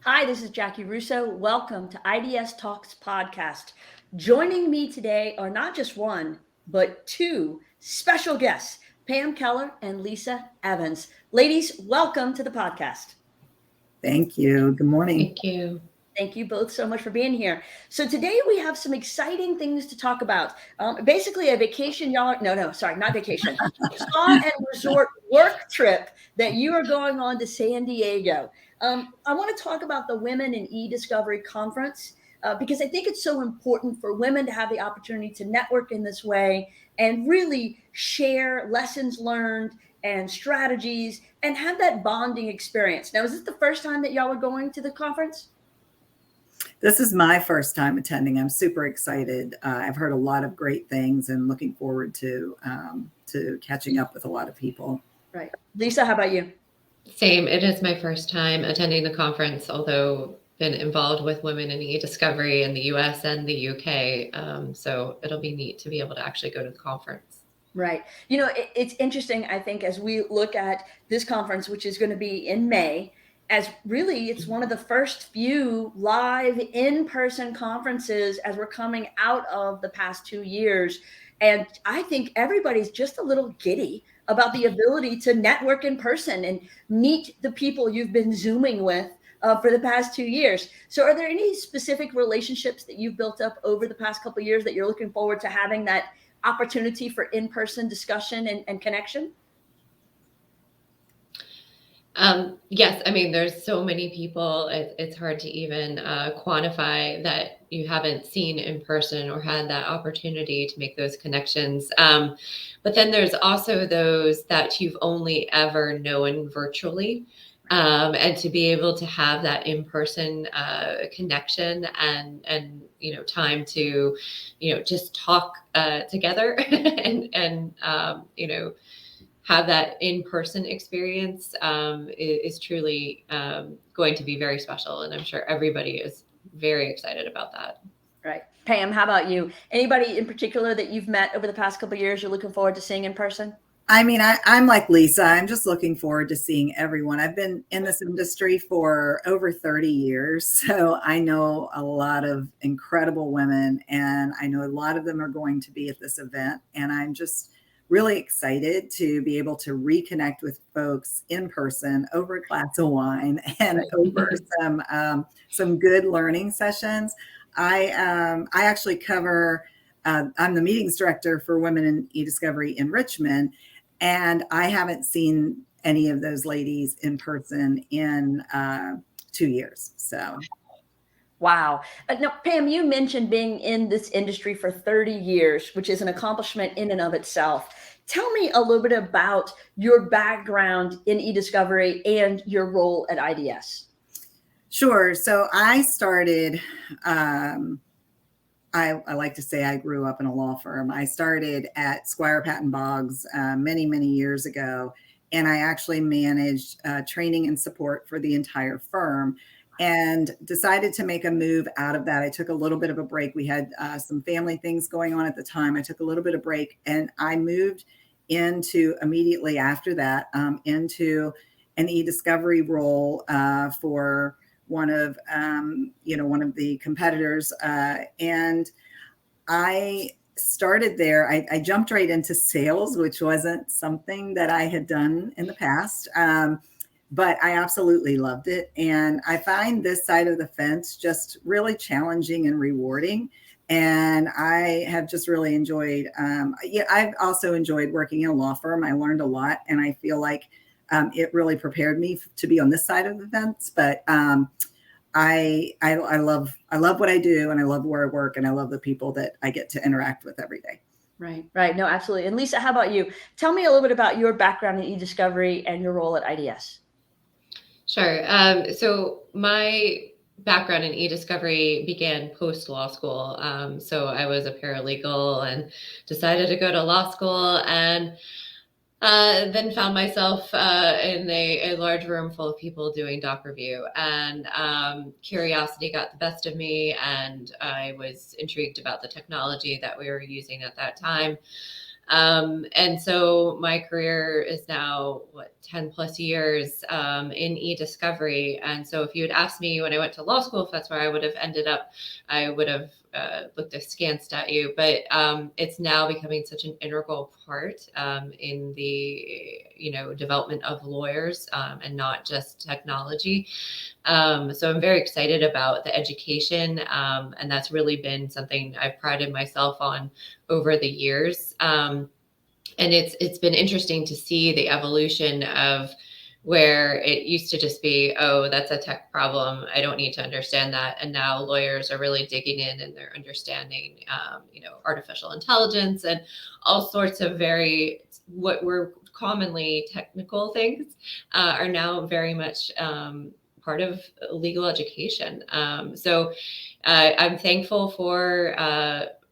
Hi, this is Jaci Russo. Welcome to iDS Talks podcast. Joining me today are not just one, but two special guests, Pam Keller and Lisa Evans. Ladies, welcome to the podcast. Thank you. Good morning. Thank you. Thank you both so much for being here. So today we have some exciting things to talk about. Basically, a vacation, y'all. No, sorry, not vacation. Spa and resort work trip that you are going on to San Diego. I want to talk about the Women in eDiscovery conference because I think it's so important for women to have the opportunity to network in this way and really share lessons learned and strategies and have that bonding experience. Now, is this the first time that y'all are going to the conference? This is my first time attending. I'm super excited. I've heard a lot of great things and looking forward to catching up with a lot of people. Right. Lisa, how about you? Same. It is my first time attending the conference, although been involved with Women in eDiscovery in the US and the UK. So it'll be neat to be able to actually go to the conference. Right. It's interesting, I think, as we look at this conference, which is going to be in May, as really it's one of the first few live in-person conferences as we're coming out of the past 2 years. And I think everybody's just a little giddy about the ability to network in person and meet the people you've been Zooming with for the past 2 years. So are there any specific relationships that you've built up over the past couple of years that you're looking forward to having that opportunity for in-person discussion and connection? Yes, I mean, there's so many people, it's hard to even quantify that you haven't seen in person or had that opportunity to make those connections. But then there's also those that you've only ever known virtually. And to be able to have that in-person connection and time to just talk together and have that in-person experience is truly going to be very special. And I'm sure everybody is very excited about that. Right. Pam, how about you? Anybody in particular that you've met over the past couple of years you're looking forward to seeing in person? I mean, I'm like Lisa. I'm just looking forward to seeing everyone. I've been in this industry for over 30 years, so I know a lot of incredible women, and I know a lot of them are going to be at this event, and I'm just really excited to be able to reconnect with folks in person over a glass of wine and over some good learning sessions. I actually cover. I'm the meetings director for Women in eDiscovery in Richmond, and I haven't seen any of those ladies in person in 2 years. So. Wow. Now, Pam, you mentioned being in this industry for 30 years, which is an accomplishment in and of itself. Tell me a little bit about your background in eDiscovery and your role at iDS. Sure. So I started, I like to say I grew up in a law firm. I started at Squire Patton Boggs many, many years ago, and I actually managed training and support for the entire firm and decided to make a move out of that. I took a little bit of a break. We had some family things going on at the time. I took a little bit of break, and I moved into immediately after that into an eDiscovery role for one of the competitors, and I started there. I jumped right into sales, which wasn't something that I had done in the past, but I absolutely loved it. And I find this side of the fence just really challenging and rewarding. And I have just really enjoyed. I've also enjoyed working in a law firm. I learned a lot, and I feel like it really prepared me to be on this side of the fence. But I love what I do, and I love where I work, and I love the people that I get to interact with every day. Right. No, absolutely. And Lisa, how about you? Tell me a little bit about your background in eDiscovery and your role at iDS. Sure. So my background in eDiscovery began post law school. So I was a paralegal and decided to go to law school, and then found myself in a large room full of people doing doc review, and curiosity got the best of me, and I was intrigued about the technology that we were using at that time. And so my career is now 10 plus years in eDiscovery. And so if you had asked me when I went to law school if that's where I would have ended up, I would have looked askance at you. But it's now becoming such an integral part in the development of lawyers and not just technology. So I'm very excited about the education, and that's really been something I've prided myself on over the years. And it's been interesting to see the evolution of where it used to just be, oh, that's a tech problem, I don't need to understand that. And now lawyers are really digging in and they're understanding, artificial intelligence and all sorts of what were commonly technical things are now very much part of legal education. So I'm thankful for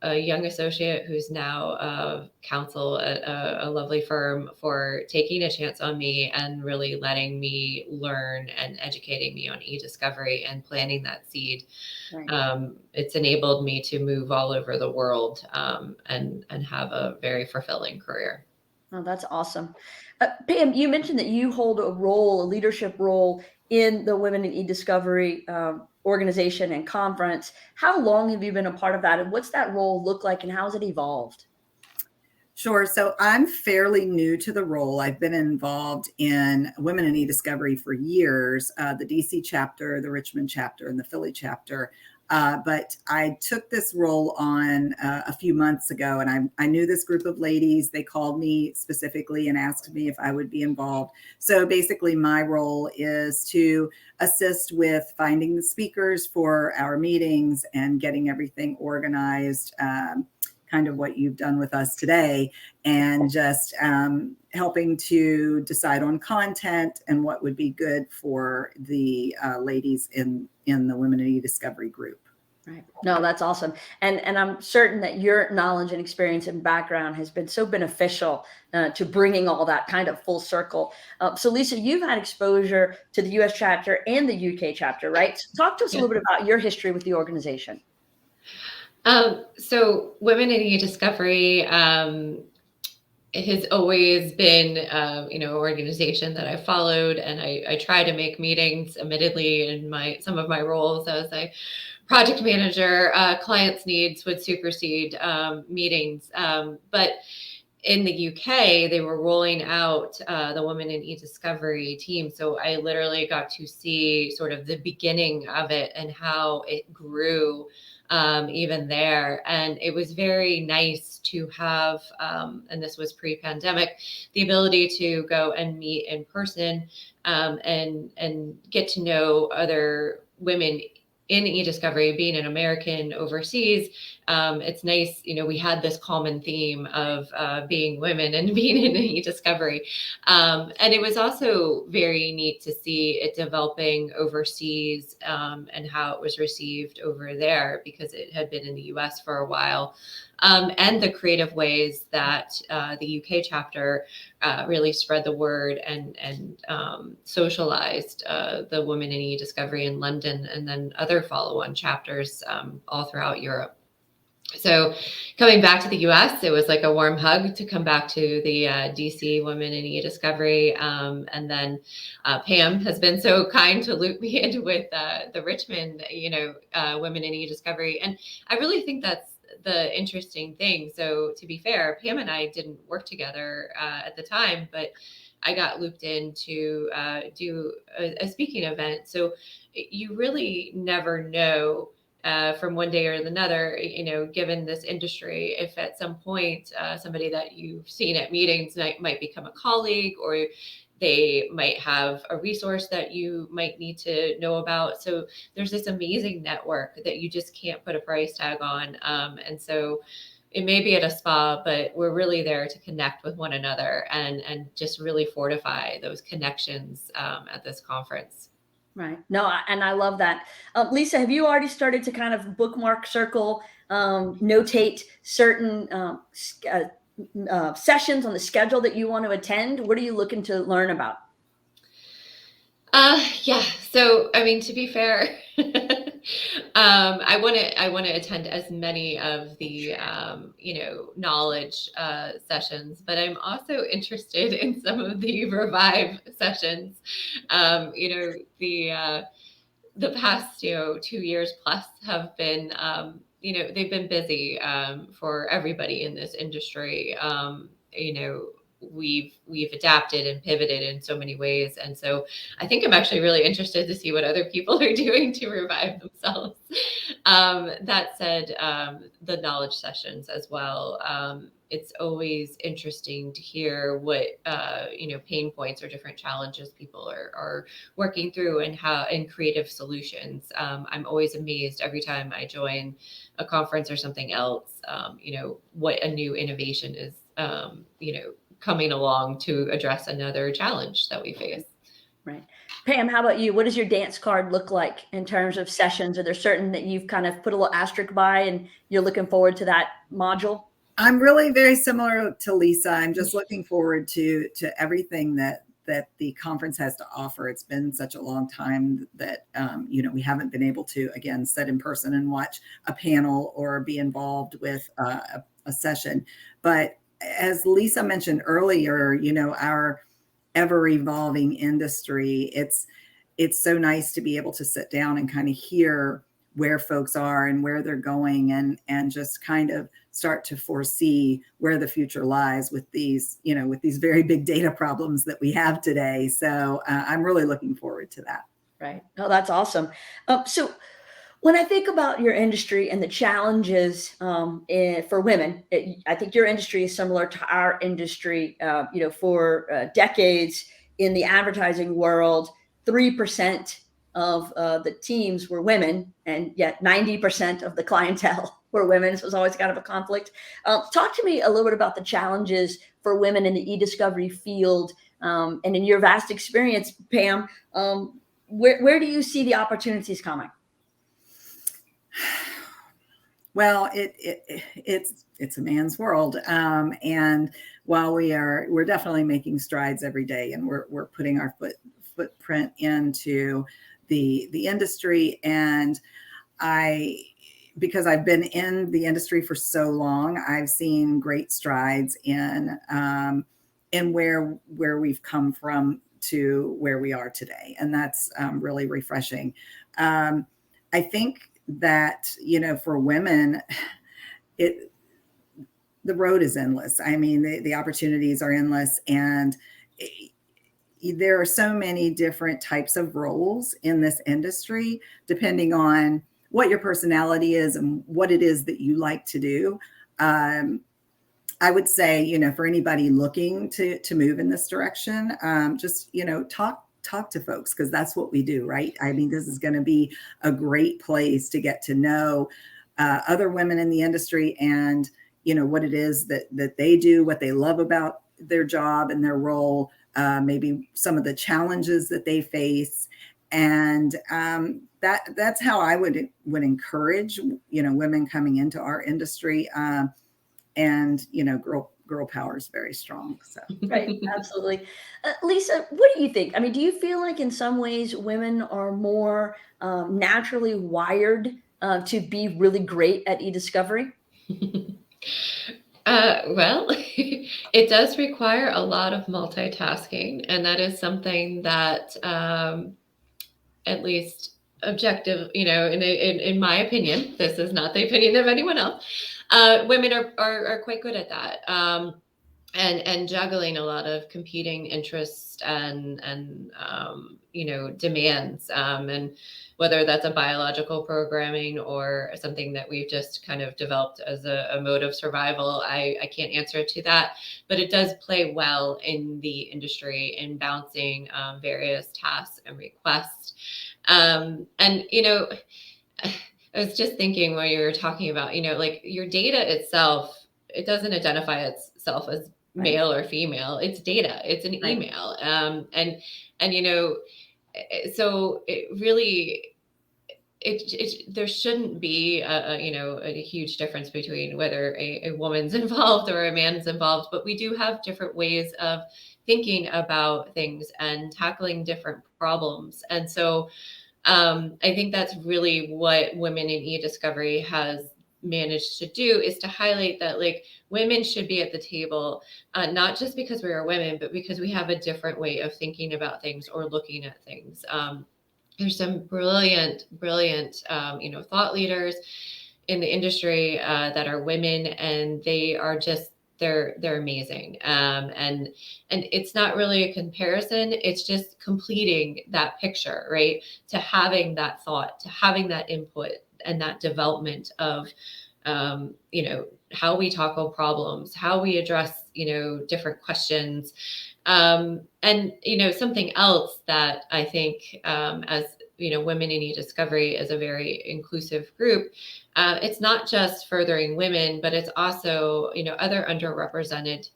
a young associate who's now counsel at a lovely firm for taking a chance on me and really letting me learn and educating me on eDiscovery and planting that seed. Right. It's enabled me to move all over the world and have a very fulfilling career. Oh, that's awesome. Pam, you mentioned that you hold a leadership role in the Women in eDiscovery organization and conference. How long have you been a part of that, and what's that role look like, and how has it evolved? Sure. So I'm fairly new to the role. I've been involved in Women in eDiscovery for years, the DC chapter, the Richmond chapter, and the Philly chapter. But I took this role on a few months ago, and I knew this group of ladies. They called me specifically and asked me if I would be involved. So basically my role is to assist with finding the speakers for our meetings and getting everything organized, kind of what you've done with us today, and just helping to decide on content and what would be good for the ladies in the Women in eDiscovery group. Right. No, that's awesome. And I'm certain that your knowledge and experience and background has been so beneficial to bringing all that kind of full circle. So Lisa, you've had exposure to the US chapter and the UK chapter, right? So talk to us a little bit about your history with the organization. So Women in eDiscovery it has always been, an organization that I followed, and I try to make meetings, admittedly, in some of my roles as a project manager, clients' needs would supersede meetings. But in the UK, they were rolling out the Women in eDiscovery team. So I literally got to see sort of the beginning of it and how it grew even there. And it was very nice to have, and this was pre-pandemic, the ability to go and meet in person and get to know other women in eDiscovery. Being an American overseas, it's nice, we had this common theme of being women and being in eDiscovery. And it was also very neat to see it developing overseas and how it was received over there, because it had been in the US for a while. And the creative ways that the UK chapter really spread the word and socialized the Women in eDiscovery in London, and then other follow-on chapters all throughout Europe. So coming back to the US, it was like a warm hug to come back to the DC Women in eDiscovery. And then Pam has been so kind to loop me in with the Richmond, Women in eDiscovery. And I really think that's the interesting thing. So to be fair, Pam and I didn't work together at the time, but I got looped in to do a speaking event. So you really never know from one day or another, given this industry, if at some point somebody that you've seen at meetings might become a colleague, or they might have a resource that you might need to know about. So there's this amazing network that you just can't put a price tag on. And so it may be at a spa, but we're really there to connect with one another and just really fortify those connections at this conference. Right. No, and I love that. Lisa, have you already started to kind of bookmark, circle, notate certain sessions on the schedule that you want to attend? What are you looking to learn about? Yeah. So, I mean, to be fair, I want to attend as many of the knowledge sessions, but I'm also interested in some of the revive sessions. The past 2 years plus have been they've been busy for everybody in this industry. We've adapted and pivoted in so many ways, and so I think I'm actually really interested to see what other people are doing to revive themselves. That said, the knowledge sessions as well. It's always interesting to hear what pain points or different challenges people are working through, and creative solutions. I'm always amazed every time I join a conference or something else. What a new innovation is. Coming along to address another challenge that we face. Right. Pam, how about you? What does your dance card look like in terms of sessions? Are there certain that you've kind of put a little asterisk by and you're looking forward to that module? I'm really very similar to Lisa. I'm just looking forward to everything that the conference has to offer. It's been such a long time that we haven't been able to, again, sit in person and watch a panel or be involved with a session. But as Lisa mentioned earlier, our ever evolving industry, it's so nice to be able to sit down and kind of hear where folks are and where they're going, and just kind of start to foresee where the future lies with these very big data problems that we have today. So I'm really looking forward to that. Right. Oh, that's awesome. So when I think about your industry and the challenges for women, I think your industry is similar to our industry. For decades in the advertising world, 3% of the teams were women, and yet 90% of the clientele were women. So it was always kind of a conflict. Talk to me a little bit about the challenges for women in the eDiscovery field, and in your vast experience, Pam. Where do you see the opportunities coming? Well, it's a man's world, and while we're definitely making strides every day, and we're putting our footprint into the industry, and because I've been in the industry for so long, I've seen great strides in where we've come from to where we are today, and that's really refreshing. I think that for women, the road is endless. I mean, the opportunities are endless, and there are so many different types of roles in this industry, depending on what your personality is and what it is that you like to do. I would say, for anybody looking to move in this direction, just talk to folks, because that's what we do, right? I mean, this is going to be a great place to get to know other women in the industry, and what it is that they do, what they love about their job and their role, maybe some of the challenges that they face, and that's how I would encourage women coming into our industry, and girl power is very strong. So Right, absolutely. Lisa, what do you think? I mean, do you feel like in some ways women are more naturally wired to be really great at eDiscovery? Well, it does require a lot of multitasking, and that is something that, at least objective, in my opinion, this is not the opinion of anyone else. Women are quite good at that. And juggling a lot of competing interests and demands, and whether that's a biological programming or something that we've just kind of developed as a mode of survival, I can't answer to that, but it does play well in the industry in balancing various tasks and requests. I was just thinking while you were talking about, like your data itself, it doesn't identify itself as male or female. It's data. It's an email. So it really, there shouldn't be a huge difference between whether a woman's involved or a man's involved, but we do have different ways of thinking about things and tackling different problems. And so I think that's really what Women in eDiscovery has managed to do, is to highlight that like women should be at the table, not just because we are women, but because we have a different way of thinking about things or looking at things. There's some brilliant, thought leaders in the industry that are women, and they are just they're amazing. And it's not really a comparison; it's just completing that picture, right? To having that thought, to having that input, and that development of how we tackle problems, how we address different questions. And something else that I think, as Women in eDiscovery is a very inclusive group. It's not just furthering women, but it's also other underrepresented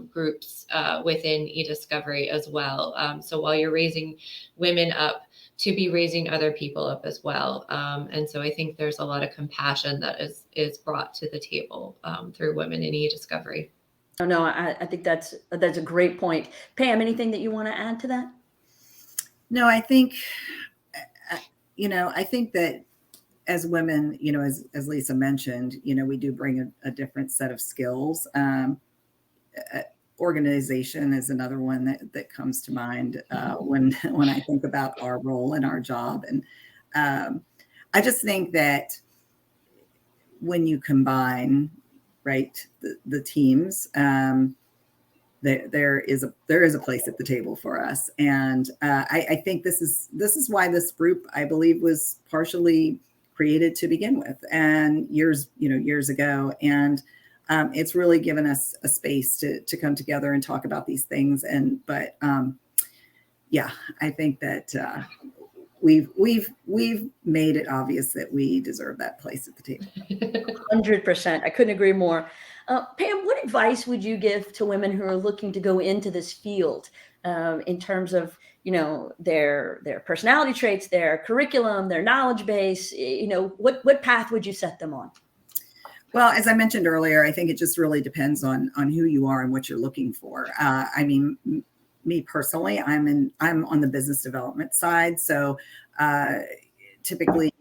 groups within eDiscovery as well. So while you're raising women up, to be raising other people up as well. And so I think there's a lot of compassion that is brought to the table through Women in eDiscovery. Oh, no, I think that's a great point. Pam, anything that you want to add to that? No, I think, I think that as women, as Lisa mentioned, we do bring a different set of skills. Organization is another one that comes to mind when I think about our role and our job. And I just think that when you combine, right, the teams, there is a place at the table for us. And I think this is why this group, I believe, was partially created to begin with, and years ago. And it's really given us a space to come together and talk about these things. But I think that we've made it obvious that we deserve that place at the table. 100%. I couldn't agree more. Pam, what advice would you give to women who are looking to go into this field in terms of their personality traits, their curriculum, their knowledge base? What path would you set them on? Well, as I mentioned earlier, I think it just really depends on who you are and what you're looking for. I mean, me personally, I'm on the business development side, so typically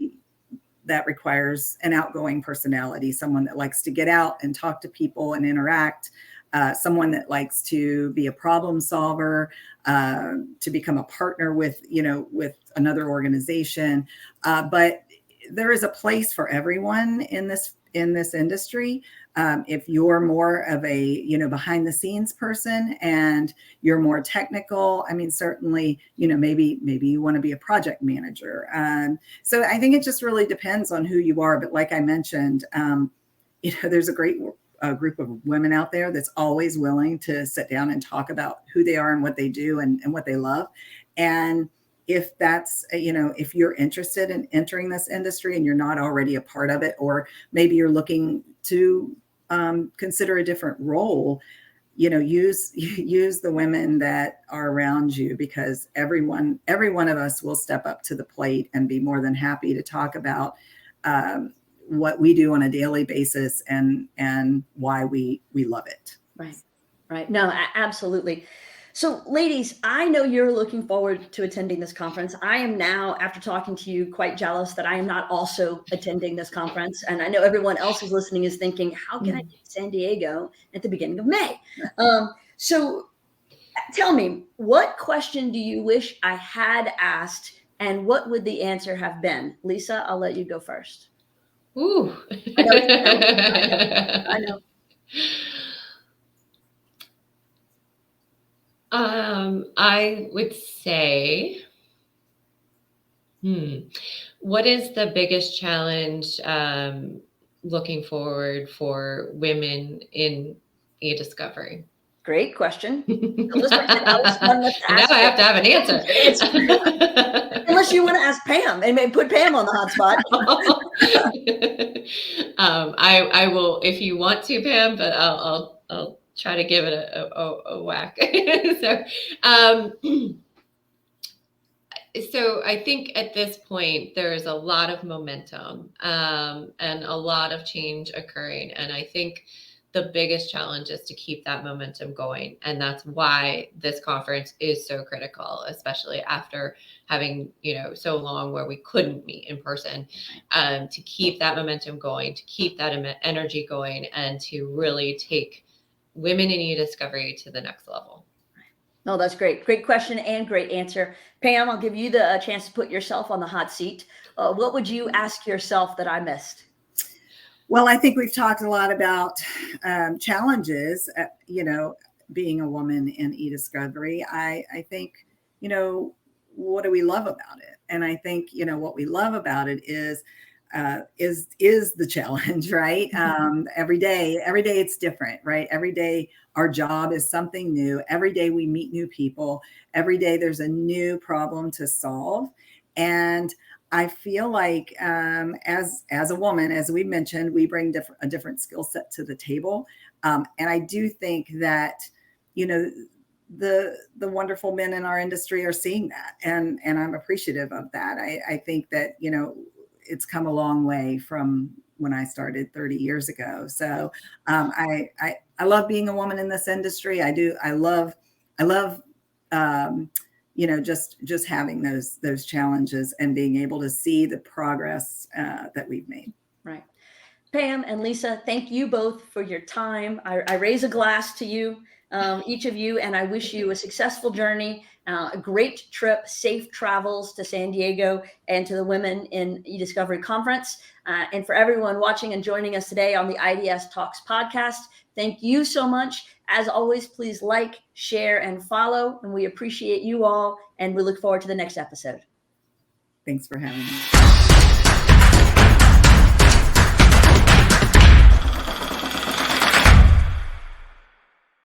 that requires an outgoing personality, someone that likes to get out and talk to people and interact, someone that likes to be a problem solver, to become a partner with another organization. But there is a place for everyone in this industry. If you're more of a behind the scenes person and you're more technical, I mean, certainly maybe you want to be a project manager. So I think it just really depends on who you are. But like I mentioned, there's a great group of women out there that's always willing to sit down and talk about who they are and what they do and what they love. And if that's, if you're interested in entering this industry and you're not already a part of it, or maybe you're looking to consider a different role, use the women that are around you, because every one of us will step up to the plate and be more than happy to talk about what we do on a daily basis and why we love it. Right. No, absolutely. So ladies, I know you're looking forward to attending this conference. I am now, after talking to you, quite jealous that I am not also attending this conference. And I know everyone else who's listening is thinking, how can I get to San Diego at the beginning of May? So tell me, what question do you wish I had asked, and what would the answer have been? Lisa, I'll let you go first. Ooh. I know. I would say, what is the biggest challenge looking forward for women in eDiscovery? Great question. Now I have to have an answer. Unless you want to ask Pam and maybe put Pam on the hot spot. I will, if you want to, Pam, but I'll try to give it a whack. So I think at this point, there's a lot of momentum and a lot of change occurring. And I think the biggest challenge is to keep that momentum going. And that's why this conference is so critical, especially after having, so long where we couldn't meet in person, to keep that momentum going, to keep that energy going, and to really take women in eDiscovery to the next level. No, that's great. Great question and great answer. Pam, I'll give you the chance to put yourself on the hot seat. What would you ask yourself that I missed? Well, I think we've talked a lot about challenges, being a woman in eDiscovery. I think, what do we love about it? And I think, what we love about it is the challenge, right? Every day it's different, right? Every day our job is something new. Every day we meet new people. Every day there's a new problem to solve. And I feel like as a woman, as we mentioned, we bring a different skill set to the table. And I do think that, the wonderful men in our industry are seeing that. And I'm appreciative of that. I think that, it's come a long way from when I started 30 years ago. So I love being a woman in this industry. I do. I love just having those challenges and being able to see the progress that we've made. Right. Pam and Lisa, thank you both for your time. I raise a glass to you, each of you, and I wish you a successful journey, a great trip, safe travels to San Diego and to the Women in eDiscovery Conference. And for everyone watching and joining us today on the iDS Talks podcast, thank you so much. As always, please like, share, and follow. And we appreciate you all. And we look forward to the next episode. Thanks for having me.